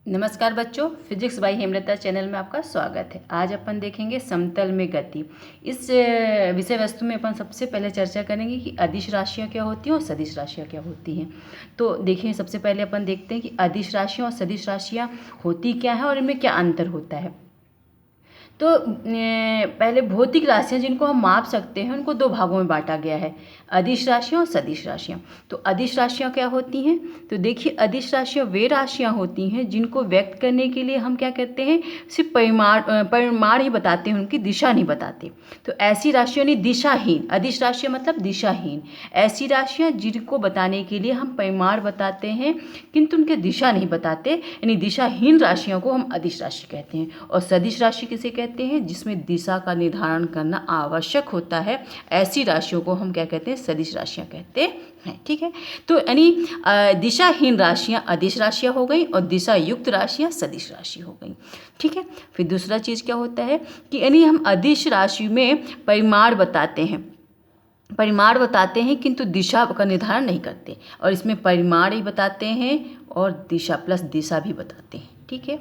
नमस्कार बच्चों, physics by Hemlata channel में आपका स्वागत है। आज अपन देखेंगे समतल में गति। इस विषय वस्तु में अपन सबसे पहले चर्चा करेंगे कि अदिश राशियाँ क्या होती हैं और सदिश राशियाँ क्या होती हैं। तो देखिए, सबसे पहले अपन देखते हैं कि अदिश राशियाँ और सदिश राशियाँ होती क्या है और इनमें क्या अंतर होता है। तो पहले भौतिक राशियाँ जिनको हम माप सकते हैं उनको दो भागों में बांटा गया है, अदिश राशियाँ और सदिश राशियाँ। तो अदिश राशियाँ क्या होती हैं? तो देखिए, अदिश राशियाँ वे राशियाँ होती हैं जिनको व्यक्त करने के लिए हम क्या करते हैं, सिर्फ परिमाण ही बताते हैं, उनकी दिशा नहीं बताते। तो ऐसी राशियाँ नहीं, दिशाहीन, अदिश राशियाँ मतलब दिशाहीन, ऐसी राशियाँ जिनको बताने के लिए हम परिमाण बताते हैं किंतु उनके दिशा नहीं बताते, यानी दिशाहीन राशियों को हम अदिश राशि कहते हैं। और सदिश राशि किसे कहते हैं? जिसमें दिशा का निर्धारण करना आवश्यक होता है, ऐसी राशियों को हम क्या कहते हैं? सदिश राशियाँ कहते हैं। ठीक है, तो यानी दिशाहीन राशियाँ अदिश राशियाँ हो गई और दिशा युक्त राशियाँ सदिश राशि हो गई। ठीक है, फिर दूसरा चीज़ क्या होता है कि यानी हम अदिश राशि में परिमाण बताते हैं किंतु दिशा का निर्धारण नहीं करते, और इसमें परिमाण ही बताते हैं और दिशा प्लस दिशा भी बताते हैं। ठीक है,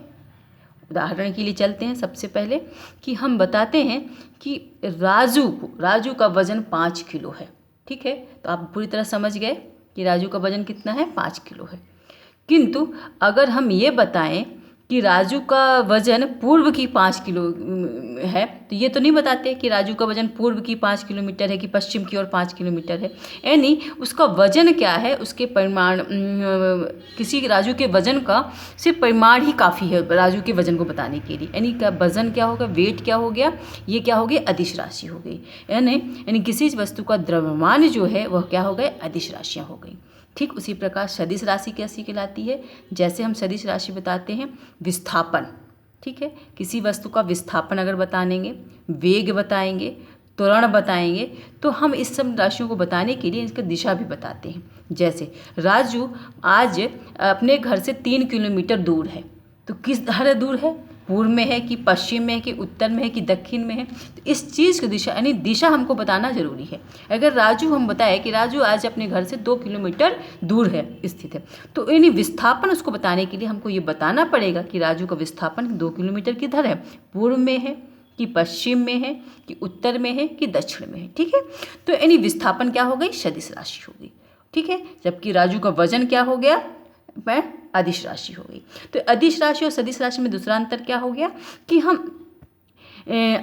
उदाहरण के लिए चलते हैं। सबसे पहले कि हम बताते हैं कि राजू का वजन 5 किलो है। ठीक है, तो आप पूरी तरह समझ गए कि राजू का वजन कितना है, 5 किलो है। किंतु अगर हम ये बताएं कि राजू का वजन पूर्व की 5 किलो है, तो ये तो नहीं बताते कि राजू का वजन पूर्व की 5 किलोमीटर है कि पश्चिम की ओर 5 किलोमीटर है। यानी उसका वजन क्या है, उसके परिमाण, किसी राजू के वजन का सिर्फ परिमाण ही काफ़ी है राजू के वजन को बताने के लिए। यानी का वजन क्या होगा, वेट क्या हो गया, ये क्या हो गया, अदिश राशि हो गई। यानी किसी वस्तु का द्रव्यमान जो है वह क्या हो गए, अदिश राशियाँ हो गई। ठीक उसी प्रकार सदिश राशि कैसी कहलाती है? जैसे हम सदिश राशि बताते हैं विस्थापन। ठीक है, किसी वस्तु का विस्थापन अगर बताएंगे, वेग बताएंगे, त्वरण बताएंगे, तो हम इस सब राशियों को बताने के लिए इसकी दिशा भी बताते हैं। जैसे राजू आज अपने घर से 3 किलोमीटर दूर है, तो किस तरह दूर है, पूर्व में है कि पश्चिम में है कि उत्तर में है कि दक्षिण में है, तो इस चीज़ की दिशा यानी दिशा हमको बताना जरूरी है। अगर राजू हम बताए कि राजू आज अपने घर से 2 किलोमीटर दूर है स्थित है, तो यानी विस्थापन उसको बताने के लिए हमको ये बताना पड़ेगा कि राजू का विस्थापन 2 किलोमीटर किधर है, पूर्व में है कि पश्चिम में है कि उत्तर में है कि दक्षिण में है। ठीक है, तो यानी विस्थापन क्या हो गई, सदिश राशि हो गई। ठीक है, जबकि राजू का वजन क्या हो गया, वह अदिश राशि हो गई। तो अदिश राशि और सदिश राशि में दूसरा अंतर क्या हो गया कि हम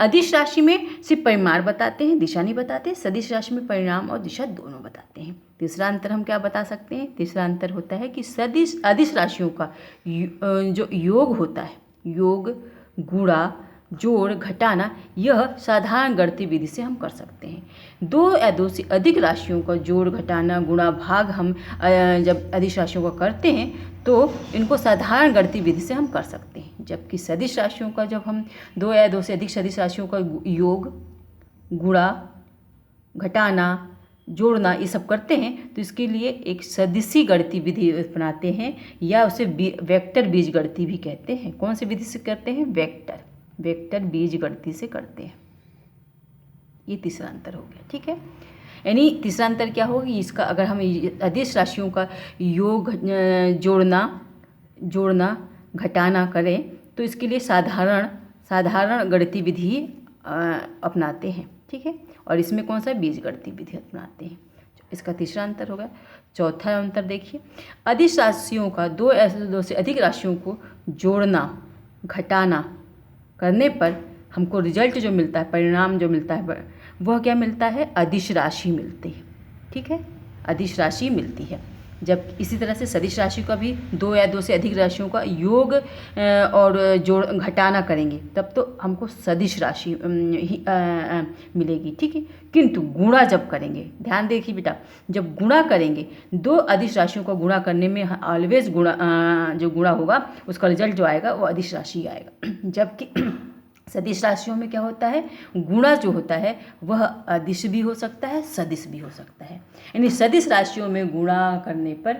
अदिश राशि में सिर्फ परिमाण बताते हैं, दिशा नहीं बताते। सदिश राशि में परिणाम और दिशा दोनों बताते हैं। तीसरा अंतर हम क्या बता सकते हैं? तीसरा अंतर होता है कि अदिश राशियों का जो योग होता है, योग, गुणा, जोड़, घटाना, यह साधारण गणितीय विधि से हम कर सकते हैं। 2 या 2 से अधिक राशियों का जोड़, घटाना, गुणा, भाग हम जब अदिश राशियों का करते हैं तो इनको साधारण गणितीय विधि से हम कर सकते हैं। जबकि सदिश राशियों का जब हम 2 या 2 से अधिक सदिश राशियों का योग, गुणा, घटाना, जोड़ना ये सब करते हैं, तो इसके लिए एक सदिशी गणितीय विधि अपनाते हैं, या उसे वेक्टर बीजगणितीय भी कहते हैं। कौन सी विधि से करते हैं? वेक्टर बीजगणितीय से करते हैं। ये तीसरा अंतर हो गया। ठीक है, यानी तीसरा अंतर क्या होगा, इसका अगर हम अदिश राशियों का योग, जोड़ना, घटाना करें तो इसके लिए साधारण गणितीय विधि अपनाते हैं। ठीक है, और इसमें कौन सा, बीजगणितीय विधि अपनाते हैं। इसका तीसरा अंतर होगा। चौथा अंतर देखिए, अदिश राशियों का 2 से अधिक राशियों को जोड़ना, घटाना करने पर हमको रिजल्ट जो मिलता है, परिणाम जो मिलता है, वह क्या मिलता है, अदिश राशि मिलती है। ठीक है, अदिश राशि मिलती है। जब इसी तरह से सदिश राशि का भी 2 या 2 से अधिक राशियों का योग और जोड़, घटाना करेंगे तब तो हमको सदिश राशि ही मिलेगी। ठीक है, किंतु गुणा जब करेंगे, ध्यान देखिए बेटा, जब गुणा करेंगे 2 अदिश राशियों का गुणा करने में ऑलवेज जो गुणा होगा उसका रिजल्ट जो आएगा वो अदिश राशि आएगा। जबकि सदिश राशियों में क्या होता है, गुणा जो होता है वह अदिश भी हो सकता है, सदिश भी हो सकता है। यानी सदिश राशियों में गुणा करने पर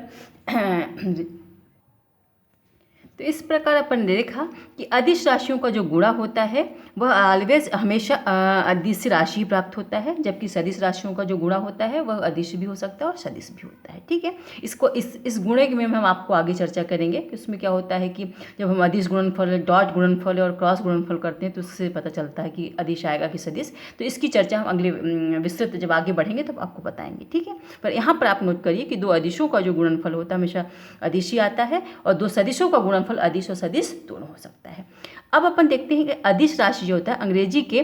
तो इस प्रकार अपन ने देखा कि अदिश राशियों का जो गुणा होता है वह ऑलवेज हमेशा अदिश राशि ही प्राप्त होता है, जबकि सदिश राशियों का जो गुणा होता है वह अदिश भी हो सकता है और सदिश भी होता है। ठीक है, इसको इस गुणे में हम आपको आगे चर्चा करेंगे कि उसमें क्या होता है कि जब हम अदिश गुणनफल, डॉट गुणनफल और क्रॉस गुणनफल करते हैं तो उससे पता चलता है कि अदिश आएगा कि सदिश। तो इसकी चर्चा हम अगले विस्तृत जब आगे बढ़ेंगे तब आपको बताएंगे। ठीक है, पर यहाँ पर आप नोट करिए कि दो अदिशों का जो गुणनफल होता है हमेशा अदिश ही आता है और दो सदिशों का गुणनफल अदिश और सदिश दोनों हो सकता है। अब अपन देखते हैं कि अदिश राशि जो होता है अंग्रेजी के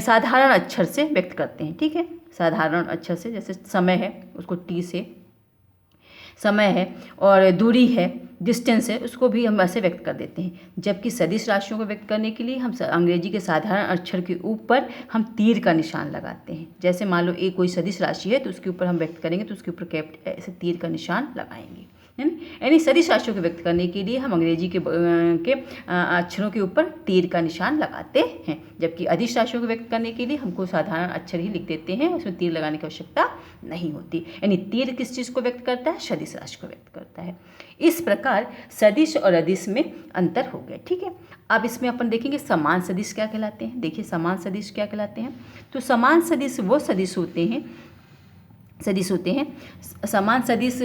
साधारण अक्षर से व्यक्त करते हैं। ठीक है, साधारण अक्षर से, जैसे समय है उसको टी से समय है और दूरी है डिस्टेंस है उसको भी हम ऐसे व्यक्त कर देते हैं। जबकि सदिश राशियों को व्यक्त करने के लिए हम अंग्रेजी के साधारण अक्षर के ऊपर हम तीर का निशान लगाते हैं। जैसे मान लो एक कोई सदिश राशि है तो उसके ऊपर हम व्यक्त करेंगे तो उसके ऊपर ऐसे तीर का निशान लगाएंगे, है ना। यानी सदिश राशियों को व्यक्त करने के लिए हम अंग्रेजी के अक्षरों के ऊपर तीर का निशान लगाते हैं, जबकि अदिश राशियों को व्यक्त करने के लिए हमको साधारण अक्षर ही लिख देते हैं, उसमें तीर लगाने की आवश्यकता नहीं होती। यानी तीर किस चीज़ को व्यक्त करता है? सदिश राशि को व्यक्त करता है। इस प्रकार सदिश और अदिश में अंतर हो गया। ठीक है, अब इसमें अपन देखेंगे समान सदिश क्या कहलाते हैं। देखिए समान सदिश क्या कहलाते हैं। तो समान सदिश वो सदिश होते हैं समान सदिश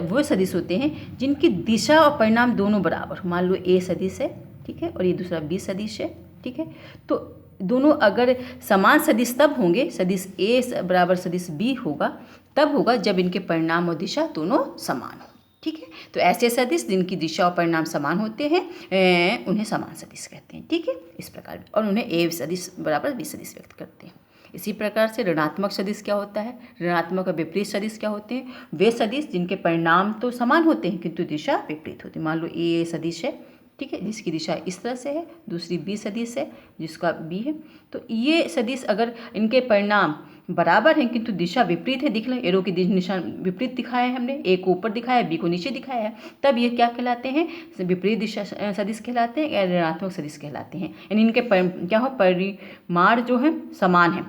वो सदिश होते हैं जिनकी दिशा और परिणाम दोनों बराबर। मान लो ए सदिश है, ठीक है, और ये दूसरा बी सदिश है। ठीक है, तो दोनों अगर समान सदिश तब होंगे, सदिश ए बराबर सदिश बी होगा तब होगा जब इनके परिणाम और दिशा दोनों समान हो। ठीक है, तो ऐसे सदिश जिनकी दिशा और परिणाम समान होते हैं उन्हें समान सदिश कहते हैं। ठीक है, इस प्रकार, और उन्हें ए सदिश बराबर बी सदिश व्यक्त करते हैं। इसी प्रकार से ऋणात्मक सदिश क्या होता है? ऋणात्मक और विपरीत सदिश क्या होते हैं? वे सदिश जिनके परिणाम तो समान होते हैं किंतु दिशा विपरीत होती है। मान लो ए सदिश है, ठीक है, जिसकी दिशा इस तरह से है, दूसरी बी सदिश है जिसका बी है। तो ये सदिश अगर इनके परिणाम बराबर हैं किंतु दिशा विपरीत है, दिख रहे एरो की निशान विपरीत दिखाया है हमने, ए को ऊपर दिखाया है, बी को नीचे दिखाया है, तब ये क्या कहलाते हैं? विपरीत दिशा सदिश कहलाते हैं या ऋणात्मक सदिश कहलाते हैं। यानी इनके क्या हो, परिमाण जो है समान है,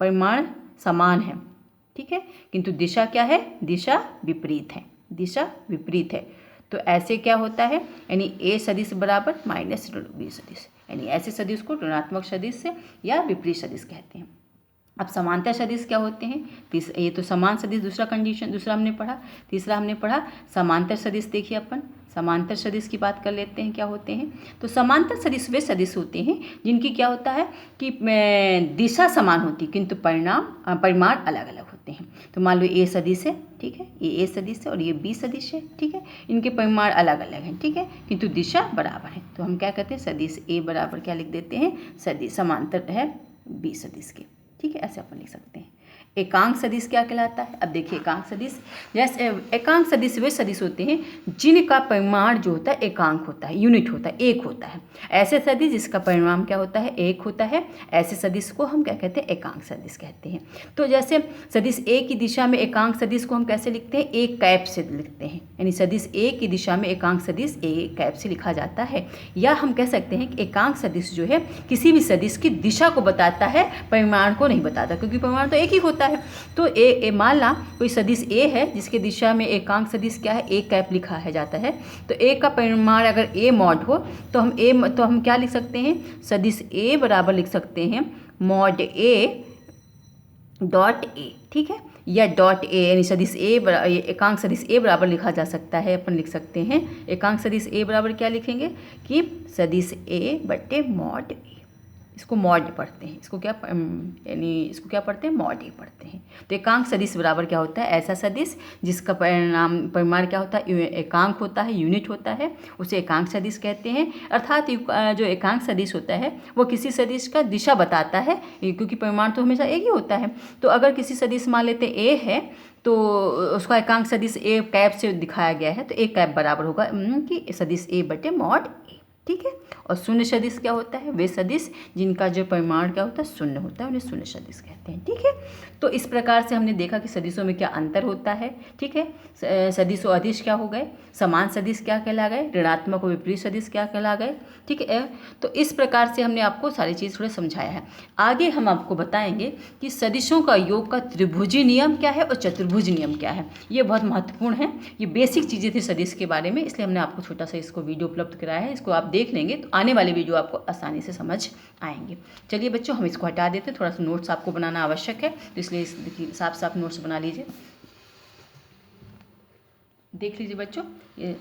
परिमाण समान है, ठीक है, किंतु दिशा क्या है? दिशा विपरीत है, दिशा विपरीत है। तो ऐसे क्या होता है? यानी ए सदिश बराबर माइनस बी सदिश, यानी ऐसे सदिश को ऋणात्मक सदिश या विपरीत सदिश कहते हैं। अब समांतर सदिश क्या होते हैं? ये तो समान सदिश दूसरा कंडीशन, दूसरा हमने पढ़ा। तीसरा हमने पढ़ा समांतर सदिश। देखिए अपन समांतर सदिश की बात कर लेते हैं, क्या होते हैं। तो समांतर सदिश वे सदिश होते हैं जिनकी क्या होता है कि दिशा समान होती किंतु परिमाण अलग अलग होते हैं। तो मान लो ए सदिश है, ठीक है, ये ए सदिश है और ये बी सदिश है, ठीक है, इनके परिमाण अलग अलग हैं, ठीक है, किंतु दिशा बराबर है। तो हम क्या कहते हैं? सदिश ए बराबर क्या लिख देते हैं? सदिश समांतर है बी सदिश के, ठीक है, ऐसे अपन लिख सकते हैं। एकांक सदिश क्या कहलाता है? अब देखिए एकांक सदिश, जैसे एकांक सदिश वे सदिश होते हैं जिनका परिमाण जो होता है एकांक होता है, यूनिट होता है, एक होता है। ऐसे सदिश जिसका परिमाण क्या होता है? एक होता है, ऐसे सदिश को हम क्या कहते हैं? एकांक सदिश कहते हैं। तो जैसे सदिश ए की दिशा में एकांक सदिश को हम कैसे लिखते हैं? एक कैप से लिखते हैं, यानी सदिश ए की दिशा में एकांक सदिश ए कैप से लिखा जाता है। या हम कह सकते हैं कि एकांक सदिश जो है किसी भी सदिश की दिशा को बताता है, परिमाण को नहीं बताता, क्योंकि परिमाण तो एक ही होता है। तो ए मान ला कोई सदिश ए है जिसके दिशा में एकांक सदिश क्या है? ए कैप लिखा है जाता है। तो ए का परिमाण अगर ए मॉड हो तो हम क्या लिख सकते हैं? सदिश ए बराबर लिख सकते हैं मॉड ए डॉट ए, ठीक है, या डॉट ए, यानी सदिश ए एकांक सदिश ए बराबर लिखा जा सकता है। अपन लिख सकते हैं एकांक सदिश ए बराबर क्या लिखेंगे कि सदिश ए बटे मॉड ए। इसको मॉड पढ़ते हैं, इसको क्या यानी इसको क्या पढ़ते हैं? मॉड ए पढ़ते हैं। तो एकांक सदिश बराबर क्या होता है? ऐसा सदिश जिसका परिमाण क्या होता है? एकांक होता है, यूनिट होता है, उसे एकांक सदिश कहते हैं। अर्थात जो एकांक सदिश होता है वो किसी सदिश का दिशा बताता है, क्योंकि परिमाण तो हमेशा एक ही होता है। तो अगर किसी सदिश मान लेते हैं ए है तो उसका एकांक सदिश ए कैप से दिखाया गया है, तो ए कैप बराबर होगा कि सदिश ए बटे मॉड ए। ठीक है। और शून्य सदिश क्या होता है? वे सदिश जिनका जो परिमाण क्या होता है? शून्य होता है, उन्हें शून्य सदिश कहते हैं। ठीक है। तो इस प्रकार से हमने देखा कि सदिशों में क्या अंतर होता है। ठीक है। सदिश और अदिश क्या हो गए? समान सदिश क्या कहला गए? ऋणात्मक और विपरीत सदिश क्या कहला गए? ठीक है। तो इस प्रकार से हमने आपको सारी चीज़ थोड़ा समझाया है। आगे हम आपको बताएंगे कि सदिशों का योग का त्रिभुजी नियम क्या है और चतुर्भुज नियम क्या है। ये बहुत महत्वपूर्ण है। ये बेसिक चीज़ें थी सदिश के बारे में, इसलिए हमने आपको छोटा सा इसको वीडियो उपलब्ध कराया है। इसको आप देख लेंगे तो आने वाले वीडियो आपको आसानी से समझ आएंगे। चलिए बच्चों, हम इसको हटा देते हैं। थोड़ा सा नोट्स आपको बनाना आवश्यक है, तो इसलिए देखिए साफ साफ नोट्स बना लीजिए। देख लीजिए बच्चों, ये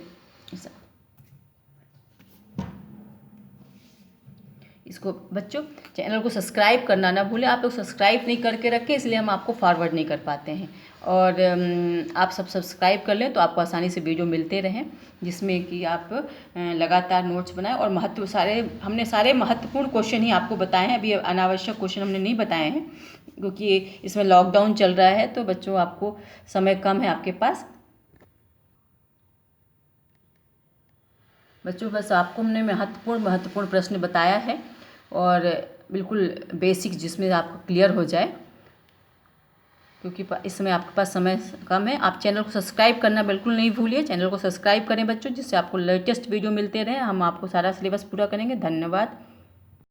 इसको बच्चों चैनल को सब्सक्राइब करना ना भूलें। आप लोग सब्सक्राइब नहीं करके रखें, इसलिए हम आपको फॉरवर्ड नहीं कर पाते हैं। और आप सब सब्सक्राइब कर लें तो आपको आसानी से वीडियो मिलते रहें, जिसमें कि आप लगातार नोट्स बनाएं। और हमने सारे महत्वपूर्ण क्वेश्चन ही आपको बताए हैं। अभी अनावश्यक क्वेश्चन हमने नहीं बताए हैं, क्योंकि इसमें लॉकडाउन चल रहा है, तो बच्चों आपको समय कम है आपके पास। बच्चों बस आपको हमने महत्वपूर्ण प्रश्न बताया है, और बिल्कुल बेसिक, जिसमें आपको क्लियर हो जाए, क्योंकि इस समय आपके पास समय कम है। आप चैनल को सब्सक्राइब करना बिल्कुल नहीं भूलिए। चैनल को सब्सक्राइब करें बच्चों, जिससे आपको लेटेस्ट वीडियो मिलते रहे। हम आपको सारा सिलेबस पूरा करेंगे। धन्यवाद।